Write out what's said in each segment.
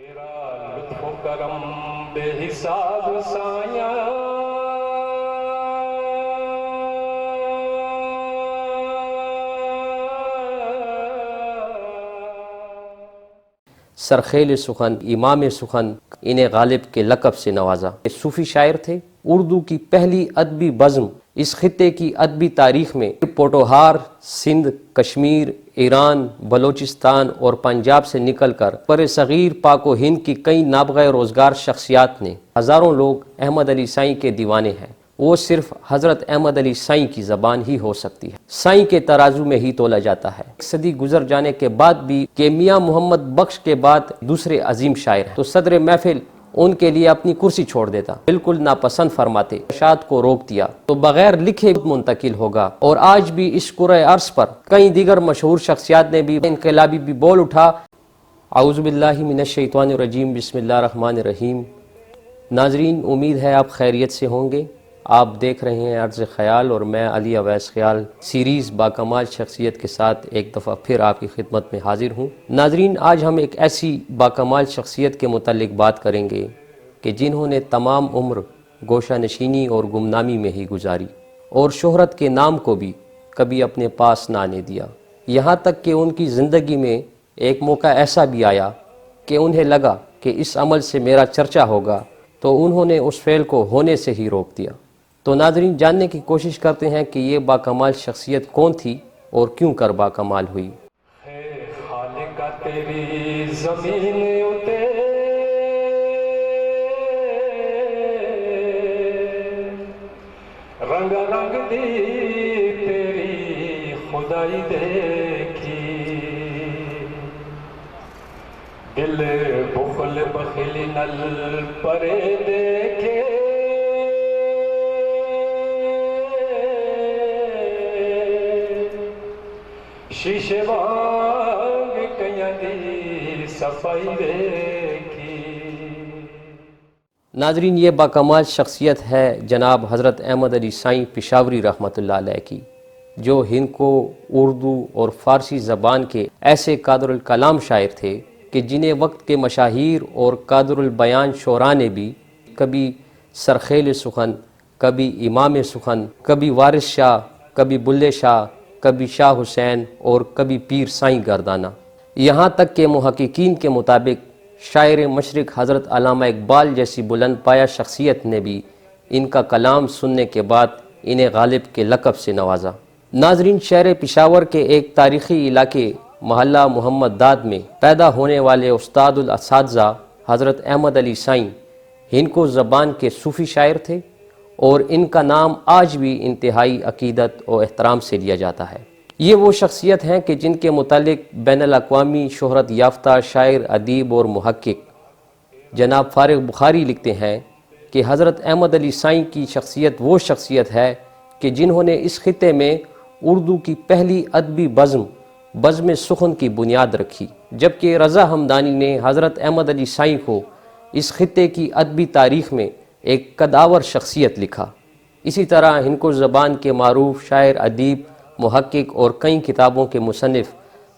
تیرا لطف و کرم بے حساب سایہ سرخیل سخن، امام سخن، انہیں غالب کے لقب سے نوازا۔ صوفی شاعر تھے، اردو کی پہلی ادبی بزم اس خطے کی ادبی تاریخ میں پوٹوہار، سندھ، کشمیر، ایران، بلوچستان اور پنجاب سے نکل کر بر صغیر پاک و ہند کی کئی نابغہ روزگار شخصیات نے ہزاروں لوگ احمد علی سائیں کے دیوانے ہیں۔ وہ صرف حضرت احمد علی سائیں کی زبان ہی ہو سکتی ہے، سائیں کے ترازو میں ہی تولا جاتا ہے۔ ایک صدی گزر جانے کے بعد بھی کہ میاں محمد بخش کے بعد دوسرے عظیم شاعر ہیں تو صدر محفل ان کے لیے اپنی کرسی چھوڑ دیتا، بالکل ناپسند فرماتے، اشاعت کو روک دیا تو بغیر لکھے منتقل ہوگا۔ اور آج بھی اس کرۂ ارض پر کئی دیگر مشہور شخصیات نے بھی انقلابی بھی بول اٹھا۔ اعوذ باللہ من الشیطان الرجیم، بسم اللہ الرحمن الرحیم۔ ناظرین، امید ہے آپ خیریت سے ہوں گے۔ آپ دیکھ رہے ہیں عرض خیال اور میں علی اویس خیال سیریز باکمال شخصیت کے ساتھ ایک دفعہ پھر آپ کی خدمت میں حاضر ہوں۔ ناظرین، آج ہم ایک ایسی باکمال شخصیت کے متعلق بات کریں گے کہ جنہوں نے تمام عمر گوشہ نشینی اور گمنامی میں ہی گزاری اور شہرت کے نام کو بھی کبھی اپنے پاس نہ آنے دیا، یہاں تک کہ ان کی زندگی میں ایک موقع ایسا بھی آیا کہ انہیں لگا کہ اس عمل سے میرا چرچا ہوگا تو انہوں نے اس فعل کو ہونے سے ہی روک دیا۔ تو ناظرین، جاننے کی کوشش کرتے ہیں کہ یہ باکمال شخصیت کون تھی اور کیوں کر باکمال ہوئی۔ ہے خالقہ تیری زمین اتے رنگ رنگ دی تیری خدائی دیکھی، دل بخل بخیلی نل پرے دیکھے، شیشے وانگ کیاں دی صفائی دیکھی۔ ناظرین، یہ باکمال شخصیت ہے جناب حضرت احمد علی سائیں پشاوری رحمۃ اللہ علیہ کی، جو ہند کو اردو اور فارسی زبان کے ایسے قادر الکلام شاعر تھے کہ جنہیں وقت کے مشاہیر اور قادر البیان شعراء نے بھی کبھی سرخیل سخن، کبھی امام سخن، کبھی وارث شاہ، کبھی بلے شاہ، کبھی شاہ حسین اور کبھی پیر سائیں گردانہ۔ یہاں تک کہ محققین کے مطابق شاعر مشرق حضرت علامہ اقبال جیسی بلند پایہ شخصیت نے بھی ان کا کلام سننے کے بعد انہیں غالب کے لقب سے نوازا۔ ناظرین، شہر پشاور کے ایک تاریخی علاقے محلہ محمد داد میں پیدا ہونے والے استاد الاساتذہ حضرت احمد علی سائیں ہند کو زبان کے صوفی شاعر تھے اور ان کا نام آج بھی انتہائی عقیدت و احترام سے لیا جاتا ہے۔ یہ وہ شخصیت ہیں کہ جن کے متعلق بین الاقوامی شہرت یافتہ شاعر، ادیب اور محقق جناب فارغ بخاری لکھتے ہیں کہ حضرت احمد علی سائیں کی شخصیت وہ شخصیت ہے کہ جنہوں نے اس خطے میں اردو کی پہلی ادبی بزم سخن کی بنیاد رکھی، جبکہ رضا ہمدانی نے حضرت احمد علی سائیں کو اس خطے کی ادبی تاریخ میں ایک قدآور شخصیت لکھا۔ اسی طرح ہندکو زبان کے معروف شاعر، ادیب، محقق اور کئی کتابوں کے مصنف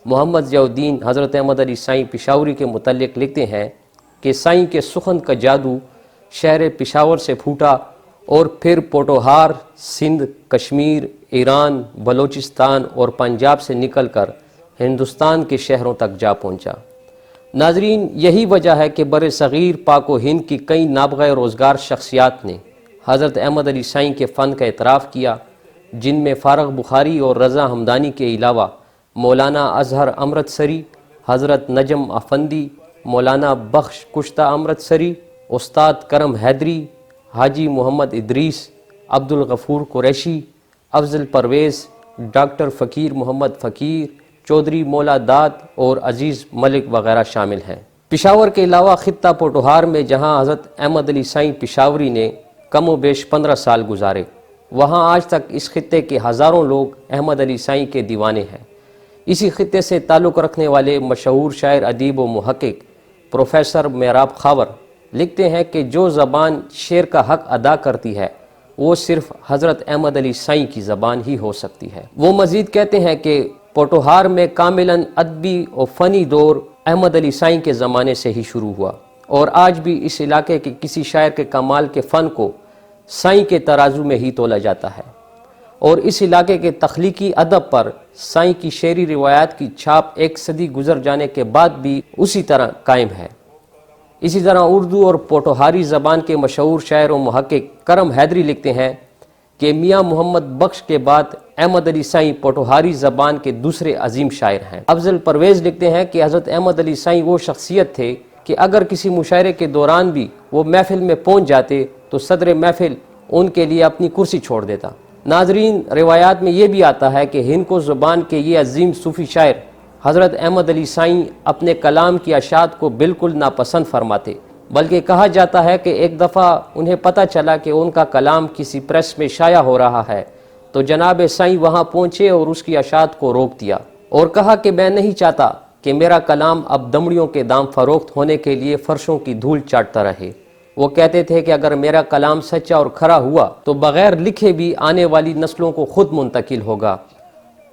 محمد ضیاء الدین حضرت احمد علی سائیں پشاوری کے متعلق لکھتے ہیں کہ سائیں کے سخن کا جادو شہر پشاور سے پھوٹا اور پھر پوٹوہار، سندھ، کشمیر، ایران، بلوچستان اور پنجاب سے نکل کر ہندوستان کے شہروں تک جا پہنچا۔ ناظرین، یہی وجہ ہے کہ بر صغیر پاک و ہند کی کئی نابغہ روزگار شخصیات نے حضرت احمد علی سائیں کے فن کا اعتراف کیا، جن میں فارغ بخاری اور رضا ہمدانی کے علاوہ مولانا اظہر امرتسری، حضرت نجم افندی، مولانا بخش کشتہ امرتسری، استاد کرم حیدری، حاجی محمد ادریس، عبد الغفور قریشی، افضل پرویز، ڈاکٹر فقیر محمد فقیر، چودھری مولا داد اور عزیز ملک وغیرہ شامل ہیں۔ پشاور کے علاوہ خطہ پوٹوہار میں جہاں حضرت احمد علی سائیں پشاوری نے کم و بیش 15 سال گزارے، وہاں آج تک اس خطے کے ہزاروں لوگ احمد علی سائیں کے دیوانے ہیں۔ اسی خطے سے تعلق رکھنے والے مشہور شاعر، ادیب و محقق پروفیسر میراب خاور لکھتے ہیں کہ جو زبان شعر کا حق ادا کرتی ہے وہ صرف حضرت احمد علی سائیں کی زبان ہی ہو سکتی ہے۔ وہ مزید کہتے ہیں کہ پوٹوہار میں کاملاً ادبی و فنی دور احمد علی سائیں کے زمانے سے ہی شروع ہوا، اور آج بھی اس علاقے کے کسی شاعر کے کمال کے فن کو سائیں کے ترازو میں ہی تولا جاتا ہے، اور اس علاقے کے تخلیقی ادب پر سائیں کی شعری روایات کی چھاپ ایک صدی گزر جانے کے بعد بھی اسی طرح قائم ہے۔ اسی طرح اردو اور پوٹوہاری زبان کے مشہور شاعر و محقق کرم حیدری لکھتے ہیں کہ میاں محمد بخش کے بعد احمد علی سائیں پوٹوہاری زبان کے دوسرے عظیم شاعر ہیں۔ افضل پرویز لکھتے ہیں کہ حضرت احمد علی سائیں وہ شخصیت تھے کہ اگر کسی مشاعرے کے دوران بھی وہ محفل میں پہنچ جاتے تو صدر محفل ان کے لیے اپنی کرسی چھوڑ دیتا۔ ناظرین، روایات میں یہ بھی آتا ہے کہ ہند کو زبان کے یہ عظیم صوفی شاعر حضرت احمد علی سائیں اپنے کلام کی اشاعت کو بالکل ناپسند فرماتے، بلکہ کہا جاتا ہے کہ ایک دفعہ انہیں پتہ چلا کہ ان کا کلام کسی پریس میں شائع ہو رہا ہے تو جناب سائیں وہاں پہنچے اور اس کی اشاعت کو روک دیا اور کہا کہ میں نہیں چاہتا کہ میرا کلام اب دمڑیوں کے دام فروخت ہونے کے لیے فرشوں کی دھول چاٹتا رہے۔ وہ کہتے تھے کہ اگر میرا کلام سچا اور کھرا ہوا تو بغیر لکھے بھی آنے والی نسلوں کو خود منتقل ہوگا،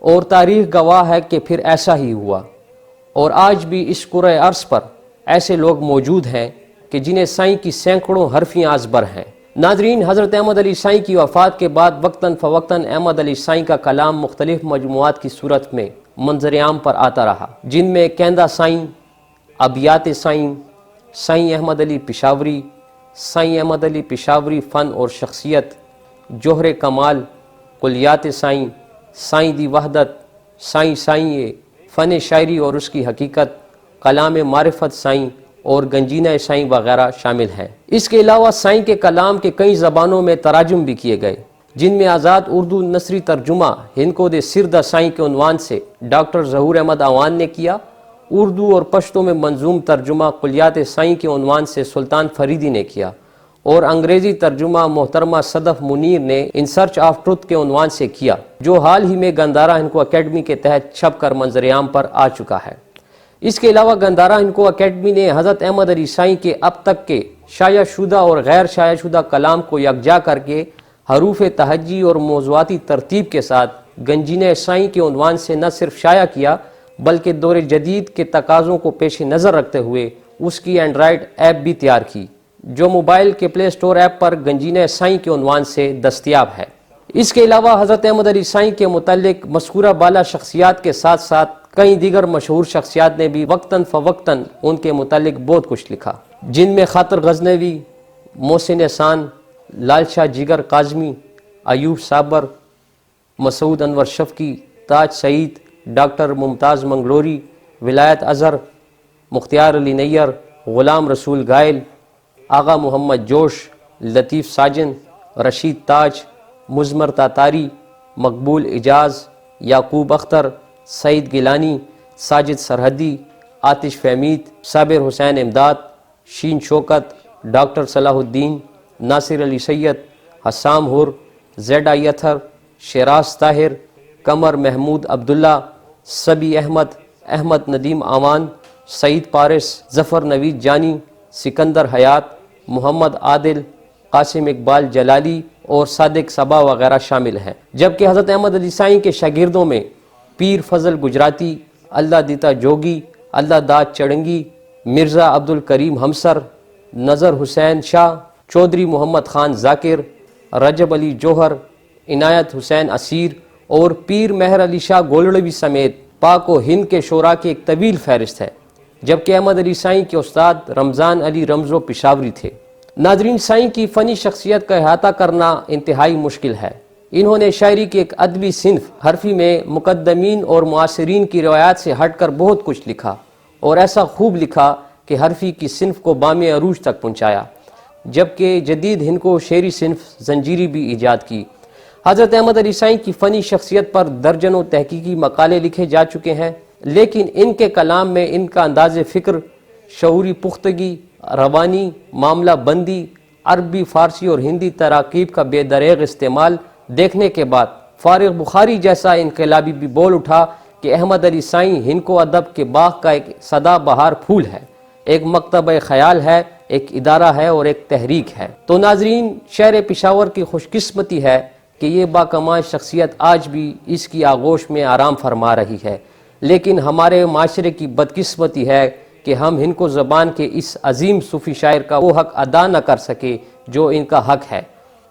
اور تاریخ گواہ ہے کہ پھر ایسا ہی ہوا، اور آج بھی اس کرۂ ارض پر ایسے لوگ موجود ہیں کہ جنہیں سائیں کی سینکڑوں حرفیاں ازبر ہیں۔ ناظرین، حضرت احمد علی سائیں کی وفات کے بعد وقتاً فوقتاً احمد علی سائیں کا کلام مختلف مجموعات کی صورت میں منظر عام پر آتا رہا، جن میں کیندہ سائیں، ابیات سائیں، سائیں احمد علی پشاوری، سائیں احمد علی پشاوری فن اور شخصیت، جوہر کمال، کلیات سائیں، سائیں دی وحدت، سائیں سائیں، فن شاعری اور اس کی حقیقت، کلام معرفت سائیں اور گنجینہ سائیں وغیرہ شامل ہیں۔ اس کے علاوہ سائیں کے کلام کے کئی زبانوں میں تراجم بھی کیے گئے، جن میں آزاد اردو نثری ترجمہ ہند کو دے سردہ سائیں کے عنوان سے ڈاکٹر ظہور احمد اعوان نے کیا، اردو اور پشتو میں منظوم ترجمہ کلیات سائیں کے عنوان سے سلطان فریدی نے کیا، اور انگریزی ترجمہ محترمہ صدف منیر نے ان سرچ آف ٹروتھ کے عنوان سے کیا، جو حال ہی میں گندھارا ہنکو اکیڈمی کے تحت چھپ کر منظر عام پر آ چکا ہے۔ اس کے علاوہ گندھارا ہنکو اکیڈمی نے حضرت احمد علی سائیں کے اب تک کے شائع شدہ اور غیر شائع شدہ کلام کو یکجا کر کے حروف تہجی اور موضوعاتی ترتیب کے ساتھ گنجینہ سائیں کے عنوان سے نہ صرف شائع کیا بلکہ دور جدید کے تقاضوں کو پیش نظر رکھتے ہوئے اس کی اینڈرائیڈ ایپ بھی تیار کی، جو موبائل کے پلے سٹور ایپ پر گنجینہ سائیں کے عنوان سے دستیاب ہے۔ اس کے علاوہ حضرت احمد علی سائیں کے متعلق مذکورہ بالا شخصیات کے ساتھ ساتھ کئی دیگر مشہور شخصیات نے بھی وقتاً فوقتاً ان کے متعلق بہت کچھ لکھا، جن میں خاطر غزنوی، محسن احسان، لال شاہ جگر کاظمی، ایوب صابر، مسعود انور شفقی، تاج سعید، ڈاکٹر ممتاز منگلوری، ولایت اظہر، مختار علی نیّر، غلام رسول گائل، آغا محمد جوش، لطیف ساجن، رشید تاج، مزمر تاتاری، مقبول اجاز، یعقوب اختر، سعید گیلانی، ساجد سرحدی، آتش فہمید، صابر حسین امداد، شین شوکت، ڈاکٹر صلاح الدین، ناصر علی سید، حسام حر، زیڈ آئی اطہر، شیراز طاہر، قمر محمود عبداللہ، صبی احمد، احمد ندیم اعوان، سعید پارس، ظفر نوید جانی، سکندر حیات، محمد عادل، قاسم اقبال جلالی اور صادق صبا وغیرہ شامل ہیں۔ جبکہ حضرت احمد علی سائیں کے شاگردوں میں پیر فضل گجراتی، اللہ دیتا جوگی، اللہ داد چڑنگی، مرزا عبد الکریم ہمسر، نظر حسین شاہ، چودھری محمد خان ذاکر، رجب علی جوہر، عنایت حسین اسیر اور پیر مہر علی شاہ گولڑوی سمیت پاک و ہند کے شعراء کی ایک طویل فہرست ہے، جبکہ احمد علی سائیں کے استاد رمضان علی رمزو پشاوری تھے۔ ناظرین، سائیں کی فنی شخصیت کا احاطہ کرنا انتہائی مشکل ہے۔ انہوں نے شاعری کی ایک ادبی صنف حرفی میں مقدمین اور معاصرین کی روایات سے ہٹ کر بہت کچھ لکھا، اور ایسا خوب لکھا کہ حرفی کی صنف کو بام عروج تک پہنچایا، جبکہ جدید ہند کو شعری صنف زنجیری بھی ایجاد کی۔ حضرت احمد علی سائیں کی فنی شخصیت پر درجنوں تحقیقی مقالے لکھے جا چکے ہیں، لیکن ان کے کلام میں ان کا انداز فکر، شعوری پختگی، روانی معاملہ بندی، عربی، فارسی اور ہندی تراکیب کا بے دریغ استعمال دیکھنے کے بعد فارغ بخاری جیسا انقلابی بھی بول اٹھا کہ احمد علی سائیں ہند کو ادب کے باغ کا ایک سدا بہار پھول ہے، ایک مکتبہ خیال ہے، ایک ادارہ ہے اور ایک تحریک ہے۔ تو ناظرین، شہر پشاور کی خوش قسمتی ہے کہ یہ باکمال شخصیت آج بھی اس کی آغوش میں آرام فرما رہی ہے، لیکن ہمارے معاشرے کی بدقسمتی ہے کہ ہم ہند کو زبان کے اس عظیم صوفی شاعر کا وہ حق ادا نہ کر سکے جو ان کا حق ہے،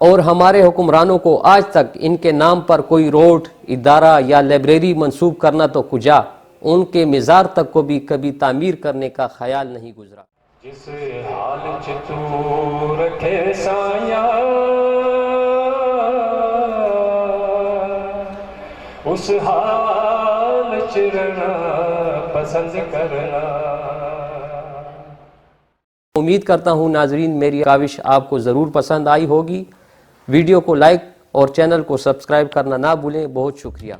اور ہمارے حکمرانوں کو آج تک ان کے نام پر کوئی روڈ، ادارہ یا لائبریری منسوب کرنا تو کجا، ان کے مزار تک کو بھی کبھی تعمیر کرنے کا خیال نہیں گزرا۔ جس حال چ تو رکھے سایہ اس حال چ رہنا پسند کرنا۔ امید کرتا ہوں ناظرین میری کاوش آپ کو ضرور پسند آئی ہوگی۔ ویڈیو کو لائک اور چینل کو سبسکرائب کرنا نہ بھولیں۔ بہت شکریہ۔